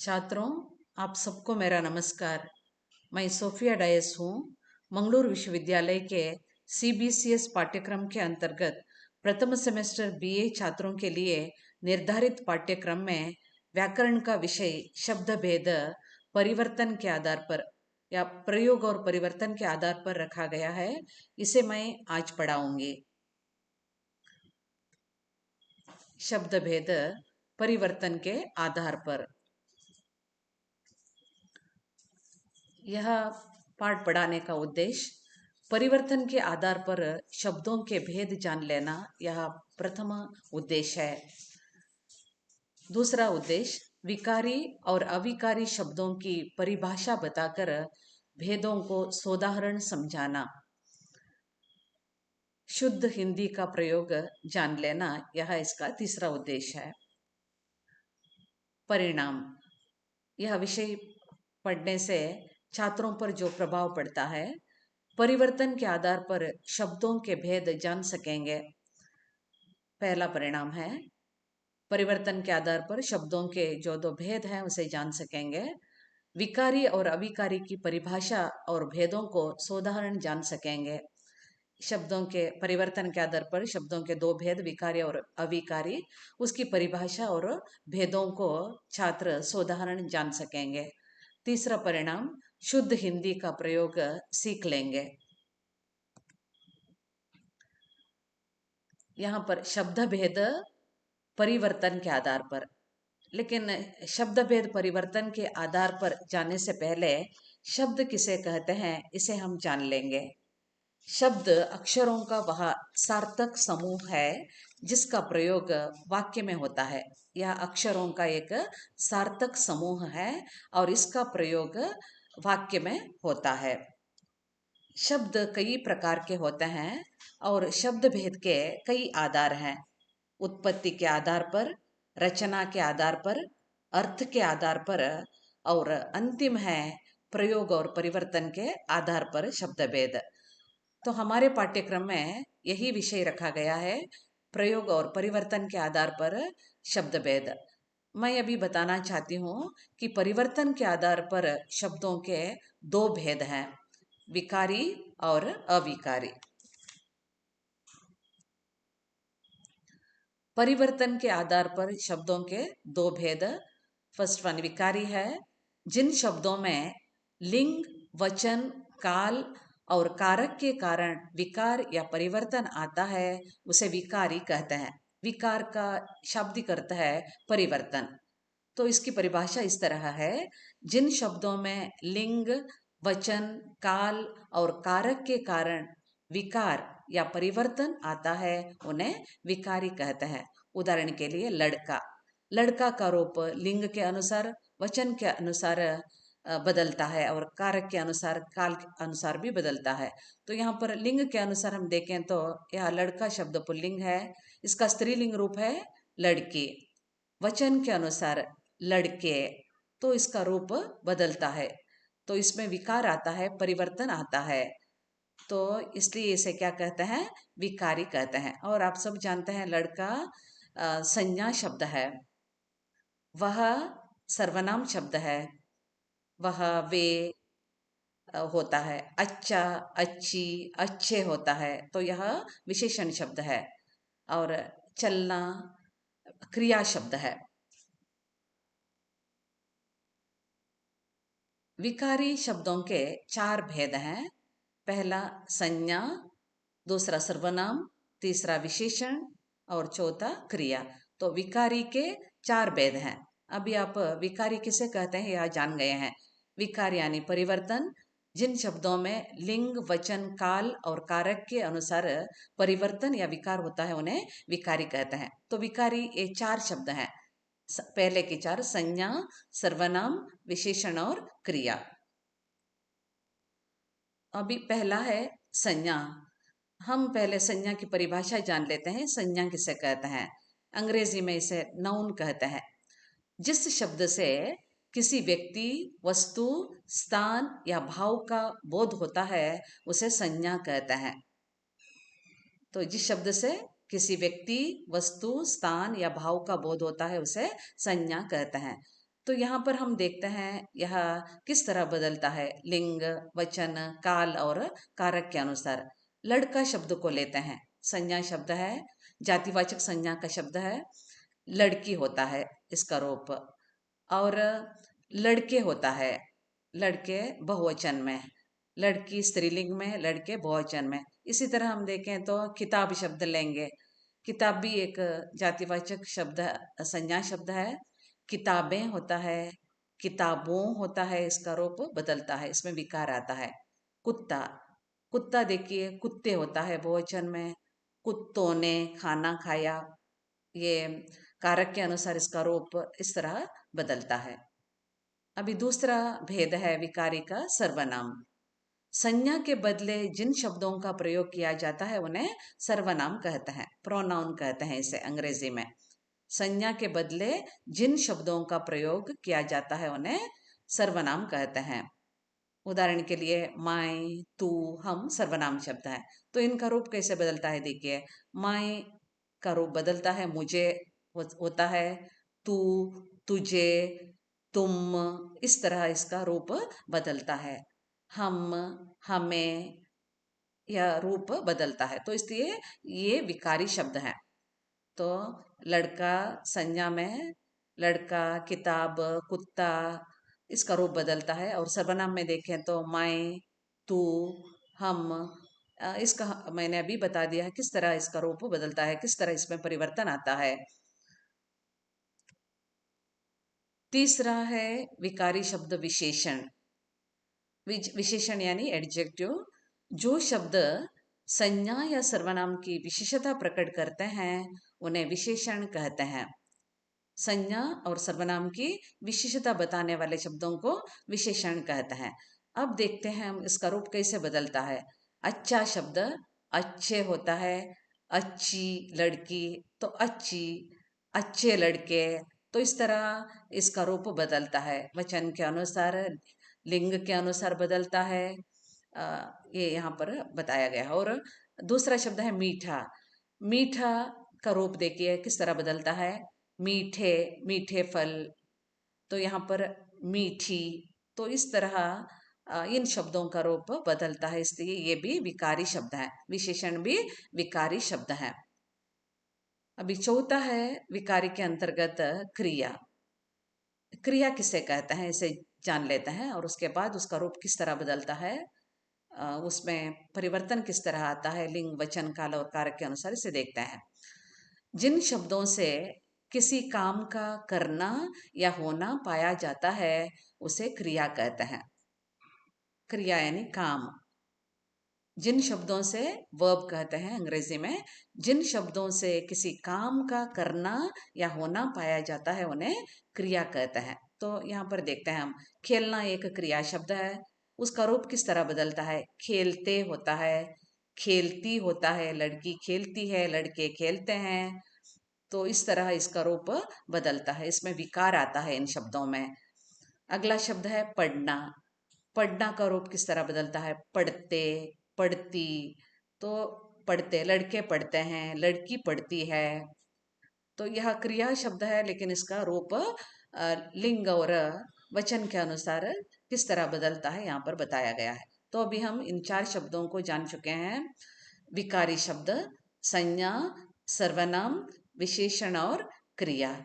छात्रों, आप सबको मेरा नमस्कार। मैं सोफिया डायस हूँ। मंगलूरु विश्वविद्यालय के CBCS पाठ्यक्रम के अंतर्गत प्रथम सेमेस्टर BA छात्रों के लिए निर्धारित पाठ्यक्रम में व्याकरण का विषय शब्द भेद परिवर्तन के आधार पर या प्रयोग और परिवर्तन के आधार पर रखा गया है। इसे मैं आज पढ़ाऊंगी। शब्द भेद परिवर्तन के आधार पर यह पाठ पढ़ाने का उद्देश्य परिवर्तन के आधार पर शब्दों के भेद जान लेना, यह प्रथम उद्देश्य है। दूसरा उद्देश्य विकारी और अविकारी शब्दों की परिभाषा बताकर भेदों को सोदाहरण समझाना। शुद्ध हिंदी का प्रयोग जान लेना, यह इसका तीसरा उद्देश्य है। परिणाम, यह विषय पढ़ने से छात्रों पर जो प्रभाव पड़ता है, परिवर्तन के आधार पर शब्दों के भेद जान सकेंगे। पहला परिणाम है परिवर्तन के आधार पर शब्दों के जो दो भेद हैं उसे जान सकेंगे। विकारी और अविकारी की परिभाषा और भेदों को सोदाहरण जान सकेंगे। शब्दों के परिवर्तन के आधार पर शब्दों के दो भेद विकारी और अविकारी, उसकी परिभाषा और भेदों को छात्र सोदाहरण जान सकेंगे। तीसरा परिणाम शुद्ध हिंदी का प्रयोग सीख लेंगे। यहाँ पर शब्द भेद परिवर्तन के आधार पर, लेकिन शब्द भेद परिवर्तन के आधार पर जानने से पहले शब्द किसे कहते हैं इसे हम जान लेंगे। शब्द अक्षरों का वह सार्थक समूह है जिसका प्रयोग वाक्य में होता है। यह अक्षरों का एक सार्थक समूह है और इसका प्रयोग वाक्य में होता है। शब्द कई प्रकार के होते हैं और शब्द भेद के कई आधार हैं। उत्पत्ति के आधार पर, रचना के आधार पर, अर्थ के आधार पर और अंतिम है प्रयोग और परिवर्तन के आधार पर शब्द भेद। तो हमारे पाठ्यक्रम में यही विषय रखा गया है, प्रयोग और परिवर्तन के आधार पर शब्द भेद। मैं अभी बताना चाहती हूँ कि परिवर्तन के आधार पर शब्दों के दो भेद हैं, विकारी और अविकारी। परिवर्तन के आधार पर शब्दों के दो भेद। फर्स्ट वन विकारी है। जिन शब्दों में लिंग, वचन, काल और कारक के कारण विकार या परिवर्तन आता है उसे विकारी कहते हैं। विकार का शाब्दिक अर्थ है परिवर्तन। तो इसकी परिभाषा इस तरह है, जिन शब्दों में लिंग, वचन, काल और कारक के कारण विकार या परिवर्तन आता है उन्हें विकारी कहते हैं। उदाहरण के लिए लड़का, लड़का का रूप लिंग के अनुसार, वचन के अनुसार बदलता है और कारक के अनुसार, काल के अनुसार भी बदलता है। तो यहाँ पर लिंग के अनुसार हम देखें तो यह लड़का शब्द पुल्लिंग है, इसका स्त्रीलिंग रूप है लड़की। वचन के अनुसार लड़के, तो इसका रूप बदलता है, तो इसमें विकार आता है, परिवर्तन आता है, तो इसलिए इसे क्या कहते हैं, विकारी कहते हैं। और आप सब जानते हैं लड़का संज्ञा शब्द है, वह सर्वनाम शब्द है, वह वे होता है, अच्छा, अच्छी, अच्छे होता है, तो यह विशेषण शब्द है। और चलना क्रिया शब्द है। विकारी शब्दों के चार भेद हैं। पहला संज्ञा, दूसरा सर्वनाम, तीसरा विशेषण और चौथा क्रिया। तो विकारी के चार भेद हैं। अभी आप विकारी किसे कहते हैं यह जान गए हैं। विकार यानी परिवर्तन, जिन शब्दों में लिंग, वचन, काल और कारक के अनुसार परिवर्तन या विकार होता है उन्हें विकारी कहते हैं। तो विकारी ये चार शब्द हैं। पहले के चार संज्ञा, सर्वनाम, विशेषण और क्रिया। अभी पहला है संज्ञा। हम पहले संज्ञा की परिभाषा जान लेते हैं। संज्ञा किसे कहते हैं, अंग्रेजी में इसे नाउन कहते हैं। जिस शब्द से किसी व्यक्ति, वस्तु, स्थान या भाव का बोध होता है उसे संज्ञा कहते हैं। तो जिस शब्द से किसी व्यक्ति, वस्तु, स्थान या भाव का बोध होता है उसे संज्ञा कहते हैं। तो यहाँ पर हम देखते हैं यह किस तरह बदलता है लिंग, वचन, काल और कारक के अनुसार। लड़का शब्द को लेते हैं, संज्ञा शब्द है, जातिवाचक संज्ञा का शब्द है। लड़की होता है इसका रूप, और लड़के होता है, लड़के बहुवचन में, लड़की स्त्रीलिंग में, लड़के बहुवचन में। इसी तरह हम देखें तो किताब शब्द लेंगे, किताब भी एक जातिवाचक शब्द, संज्ञा शब्द है। किताबें होता है, किताबों होता है, इसका रूप बदलता है, इसमें विकार आता है। कुत्ता, कुत्ता देखिए कुत्ते होता है बहुवचन में, कुत्तों ने खाना खाया। ये कारक के अनुसार इसका रूप इस तरह बदलता है। अभी दूसरा भेद है विकारी का सर्वनाम। संज्ञा के बदले जिन शब्दों का प्रयोग किया जाता है उन्हें सर्वनाम कहते हैं, प्रोनाउन कहते हैं इसे अंग्रेजी में। संज्ञा के बदले जिन शब्दों का प्रयोग किया जाता है उन्हें सर्वनाम कहते हैं। उदाहरण के लिए माय, तू, हम सर्वनाम शब्द है। तो इनका रूप कैसे बदलता है देखिए, माय का रूप बदलता है मुझे होता है, तू, तुझे, तुम, इस तरह इसका रूप बदलता है। हम, हमें, यह रूप बदलता है। तो इसलिए ये विकारी शब्द है। तो लड़का संज्ञा में, लड़का, किताब, कुत्ता, इसका रूप बदलता है। और सर्वनाम में देखें तो मैं, तू, हम, इसका मैंने अभी बता दिया है किस तरह इसका रूप बदलता है, किस तरह इसमें परिवर्तन आता है। तीसरा है विकारी शब्द विशेषण। विशेषण यानी एडजेक्टिव, जो शब्द संज्ञा या सर्वनाम की विशेषता प्रकट करते हैं उन्हें विशेषण कहते हैं। संज्ञा और सर्वनाम की विशेषता बताने वाले शब्दों को विशेषण कहते हैं। अब देखते हैं हम इसका रूप कैसे बदलता है। अच्छा शब्द अच्छे होता है, अच्छी लड़की तो अच्छी, अच्छे लड़के, तो इस तरह इसका रूप बदलता है। वचन के अनुसार, लिंग के अनुसार बदलता है। ये यहाँ पर बताया गया है। और दूसरा शब्द है मीठा। मीठा का रूप देखिए किस तरह बदलता है। मीठे, मीठे फल, तो यहाँ पर मीठी, तो इस तरह इन शब्दों का रूप बदलता है, इसलिए ये भी विकारी शब्द है, विशेषण भी विकारी शब्द है। अभी चौथा है विकारी के अंतर्गत क्रिया। क्रिया किसे कहते हैं इसे जान लेते हैं, और उसके बाद उसका रूप किस तरह बदलता है, उसमें परिवर्तन किस तरह आता है, लिंग, वचन, काल और कारक के अनुसार इसे देखते हैं। जिन शब्दों से किसी काम का करना या होना पाया जाता है उसे क्रिया कहते हैं। क्रिया यानी काम। जिन शब्दों से, वर्ब कहते हैं अंग्रेजी में, जिन शब्दों से किसी काम का करना या होना पाया जाता है उन्हें क्रिया कहते हैं। तो यहाँ पर देखते हैं हम, खेलना एक क्रिया शब्द है, उसका रूप किस तरह बदलता है। खेलते होता है, खेलती होता है, लड़की खेलती है, लड़के खेलते हैं, तो इस तरह इसका रूप बदलता है, इसमें विकार आता है इन शब्दों में। अगला शब्द है पढ़ना। पढ़ना का रूप किस तरह बदलता है। पढ़ते, पढ़ती, तो पढ़ते, लड़के पढ़ते हैं, लड़की पढ़ती है, तो यह क्रिया शब्द है, लेकिन इसका रूप लिंग और वचन के अनुसार किस तरह बदलता है यहाँ पर बताया गया है। तो अभी हम इन चार शब्दों को जान चुके हैं। विकारी शब्द, संज्ञा, सर्वनाम, विशेषण और क्रिया।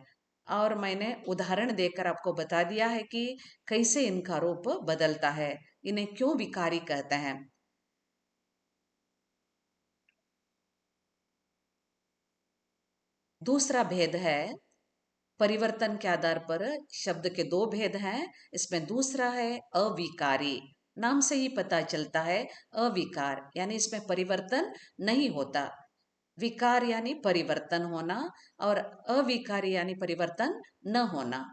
और मैंने उदाहरण देकर आपको बता दिया है कि कैसे इनका रूप बदलता है, इन्हें क्यों विकारी कहते हैं। दूसरा भेद है परिवर्तन के आधार पर। शब्द के दो भेद हैं, इसमें दूसरा है अविकारी। नाम से ही पता चलता है, अविकार यानी इसमें परिवर्तन नहीं होता। विकार यानी परिवर्तन होना, और अविकारी यानी परिवर्तन न होना।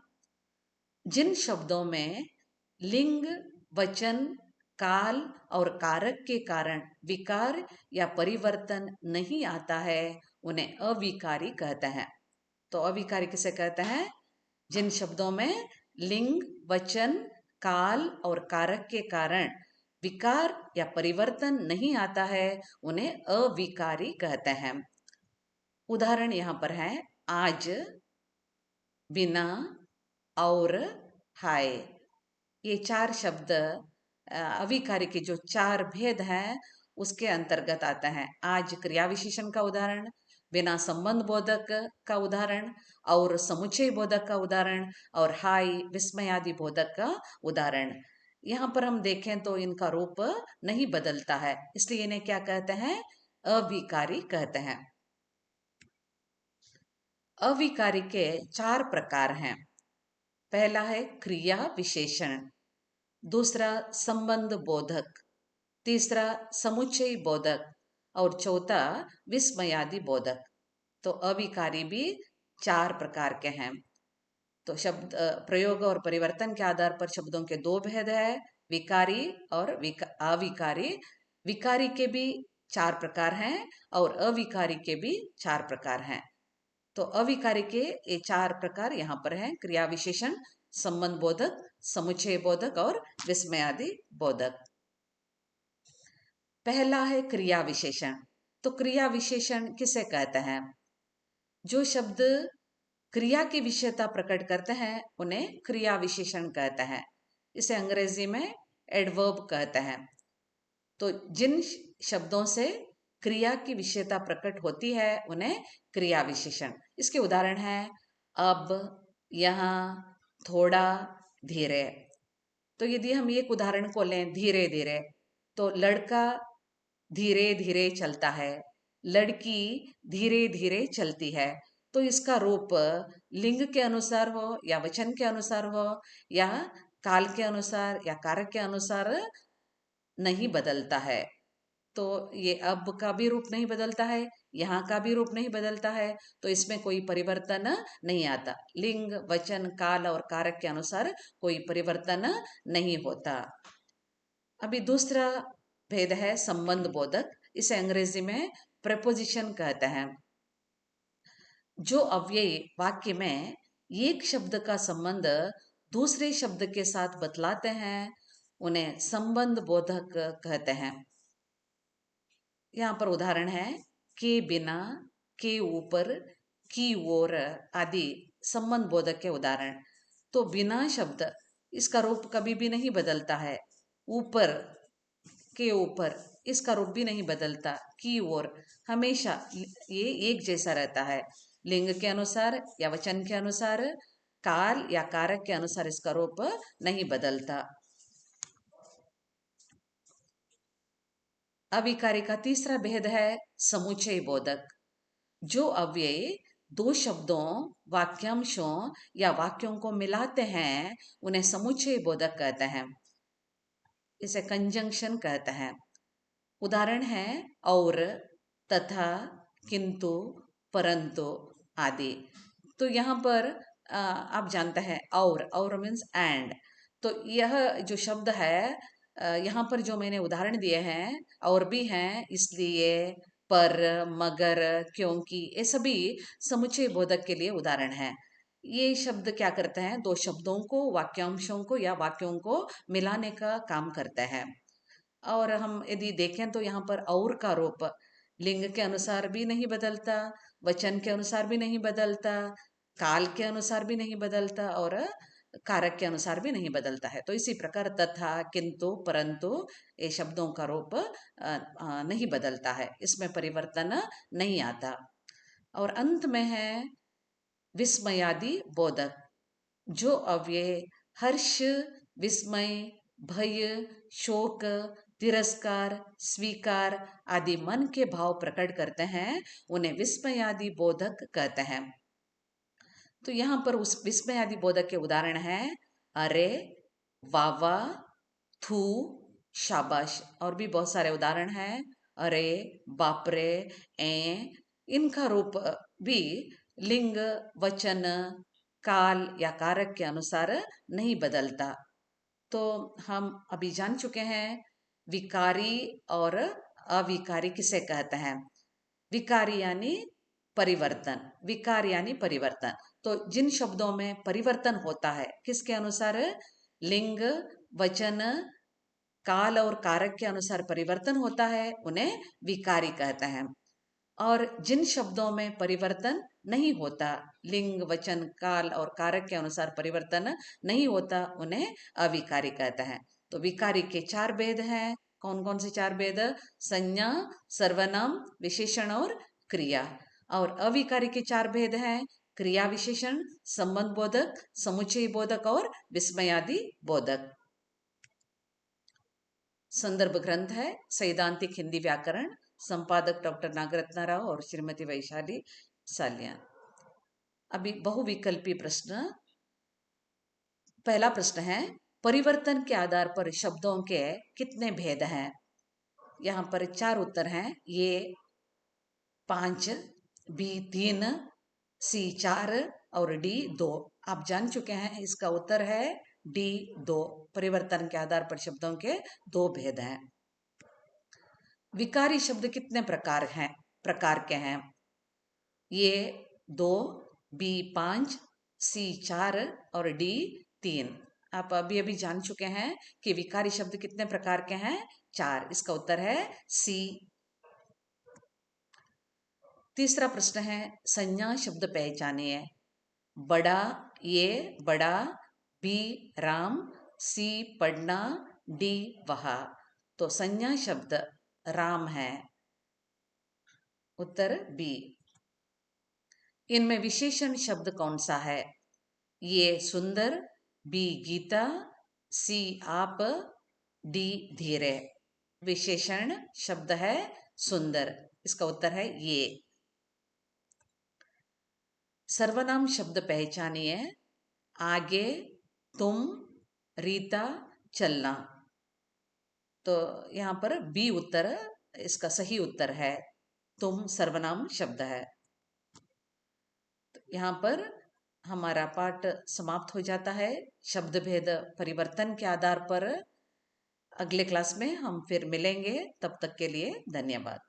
जिन शब्दों में लिंग, वचन, काल और कारक के कारण विकार या परिवर्तन नहीं आता है उन्हें अविकारी कहते हैं। तो अविकारी किसे कहते हैं। जिन शब्दों में लिंग, वचन, काल और कारक के कारण विकार या परिवर्तन नहीं आता है उन्हें अविकारी कहते हैं। उदाहरण यहाँ पर है आज, बिना, और हाय, ये चार शब्द अविकारी के जो चार भेद हैं उसके अंतर्गत आता है। आज क्रिया विशेषण का उदाहरण, बिना संबंध बोधक का उदाहरण, और समुच्चय बोधक का उदाहरण, और हाय विस्मयादि बोधक का उदाहरण। यहाँ पर हम देखें तो इनका रूप नहीं बदलता है, इसलिए इन्हें क्या कहते हैं? अविकारी कहते हैं। अविकारी के चार प्रकार हैं। पहला है क्रिया विशेषण, दूसरा संबंध बोधक, तीसरा समुच्चय बोधक, और चौथा विस्मयादि बोधक। तो अविकारी भी चार प्रकार के हैं। तो शब्द प्रयोग और परिवर्तन के आधार पर शब्दों के दो भेद है, विकारी और अविकारी। विकारी के भी चार प्रकार हैं और अविकारी के भी चार प्रकार हैं। तो अविकारी के ये चार प्रकार यहाँ पर हैं: क्रिया विशेषण, संबंध बोधक, समुच्चय बोधक और विस्मयादि बोधक। पहला है क्रिया विशेषण। तो क्रिया विशेषण किसे कहते हैं? जो शब्द क्रिया की विषयता प्रकट करते हैं उन्हें क्रिया विशेषण कहते हैं। इसे अंग्रेजी में एडवर्ब कहते हैं। तो जिन शब्दों से क्रिया की विषयता प्रकट होती है उन्हें क्रिया विशेषण। इसके उदाहरण हैं अब, यहाँ, थोड़ा, धीरे। तो यदि हम एक उदाहरण को लें, धीरे धीरे, तो लड़का धीरे धीरे चलता है, लड़की धीरे धीरे चलती है। तो इसका रूप लिंग के अनुसार हो या वचन के अनुसार हो या काल के अनुसार या कारक के अनुसार नहीं बदलता है। तो ये अब का भी रूप नहीं बदलता है, यहाँ का भी रूप नहीं बदलता है, तो इसमें कोई परिवर्तन नहीं आता। लिंग, वचन, काल और कारक के अनुसार कोई परिवर्तन नहीं होता। अभी दूसरा भेद है संबंध बोधक। इसे अंग्रेजी में प्रेपोजिशन कहते हैं। जो अव्यय वाक्य में एक शब्द का संबंध दूसरे शब्द के साथ बतलाते हैं उन्हें संबंध बोधक कहते हैं। यहाँ पर उदाहरण है के बिना, के ऊपर, की ओर आदि संबंध बोधक के उदाहरण। तो बिना शब्द, इसका रूप कभी भी नहीं बदलता है। ऊपर, के ऊपर, इसका रूप भी नहीं बदलता। की ओर, हमेशा ये एक जैसा रहता है। लिंग के अनुसार या वचन के अनुसार, काल या कारक के अनुसार इसका रूप नहीं बदलता। अविकारी का तीसरा भेद है समुच्चय बोधक। जो अव्यय दो शब्दों, वाक्यांशों या वाक्यों को मिलाते हैं उन्हें समुच्चय बोधक कहते हैं। इसे कंजंक्शन कहते हैं। उदाहरण है और, तथा, किंतु, परंतु आदि। तो यहाँ पर आप जानते हैं और मीन्स एंड। तो यह जो शब्द है, यहाँ पर जो मैंने उदाहरण दिए हैं और भी हैं, इसलिए, पर, मगर, क्योंकि, ये सभी समुच्चय बोधक के लिए उदाहरण हैं। ये शब्द क्या करते हैं? दो शब्दों को, वाक्यांशों को या वाक्यों को मिलाने का काम करते हैं। और हम यदि देखें तो यहाँ पर और का रूप लिंग के अनुसार भी नहीं बदलता, वचन के अनुसार भी नहीं बदलता, काल के अनुसार भी नहीं बदलता और कारक के अनुसार भी नहीं बदलता है। तो इसी प्रकार तथा, किंतु, परंतु ये शब्दों का रूप नहीं बदलता है, इसमें परिवर्तन नहीं आता। और अंत में है विस्मयादि बोधक। जो अव्यय हर्ष, विस्मय, भय, शोक, तिरस्कार, स्वीकार आदि मन के भाव प्रकट करते हैं उन्हें विस्मयादि बोधक कहते हैं। तो यहाँ पर उस विस्मयादि बोधक के उदाहरण हैं अरे, वावा, थू, शाबाश, और भी बहुत सारे उदाहरण हैं। अरे, बापरे, ए। इनका रूप भी लिंग, वचन, काल या कारक के अनुसार नहीं बदलता। तो हम अभी जान चुके हैं विकारी और अविकारी किसे कहते हैं। विकारी यानी परिवर्तन, विकार यानी परिवर्तन। तो जिन शब्दों में परिवर्तन होता है किसके अनुसार? लिंग, वचन, काल और कारक के अनुसार परिवर्तन होता है उन्हें विकारी कहते हैं। और जिन शब्दों में परिवर्तन नहीं होता, लिंग वचन काल और कारक के अनुसार परिवर्तन नहीं होता, उन्हें अविकारी कहते हैं। तो विकारी के चार भेद हैं। कौन कौन से चार भेद? संज्ञा, सर्वनाम, विशेषण और क्रिया। और अविकारी के चार भेद हैं: क्रिया विशेषण, संबंध बोधक, समुच्चय बोधक और विस्मयादि बोधक। संदर्भ ग्रंथ है सैद्धांतिक हिंदी व्याकरण, संपादक डॉक्टर नागरत्न राव और श्रीमती वैशाली सालियान। अभी बहुविकल्पी प्रश्न। पहला प्रश्न है, परिवर्तन के आधार पर शब्दों के कितने भेद हैं? यहाँ पर चार उत्तर हैं। ए 5, बी 3, सी 4 और डी 2। आप जान चुके हैं, इसका उत्तर है डी 2। परिवर्तन के आधार पर शब्दों के दो भेद हैं। विकारी शब्द कितने प्रकार के हैं? ए 2, बी 5, सी 4 और डी 3। आप अभी अभी जान चुके हैं कि विकारी शब्द कितने प्रकार के हैं? 4। इसका उत्तर है सी। तीसरा प्रश्न है, संज्ञा शब्द पहचानिए। बड़ा, ये बड़ा, बी राम, सी पढ़ना, डी वहा। तो संज्ञा शब्द राम है, उत्तर बी। इनमें विशेषण शब्द कौन सा है? ये सुंदर, बी गीता, सी आप, डी धीरे। विशेषण शब्द है सुंदर, इसका उत्तर है ये। सर्वनाम शब्द पहचानिए। आगे, तुम, रीता, चलना। तो यहाँ पर बी उत्तर इसका सही उत्तर है, तुम सर्वनाम शब्द है। तो यहाँ पर हमारा पाठ समाप्त हो जाता है, शब्द भेद परिवर्तन के आधार पर। अगले क्लास में हम फिर मिलेंगे, तब तक के लिए धन्यवाद।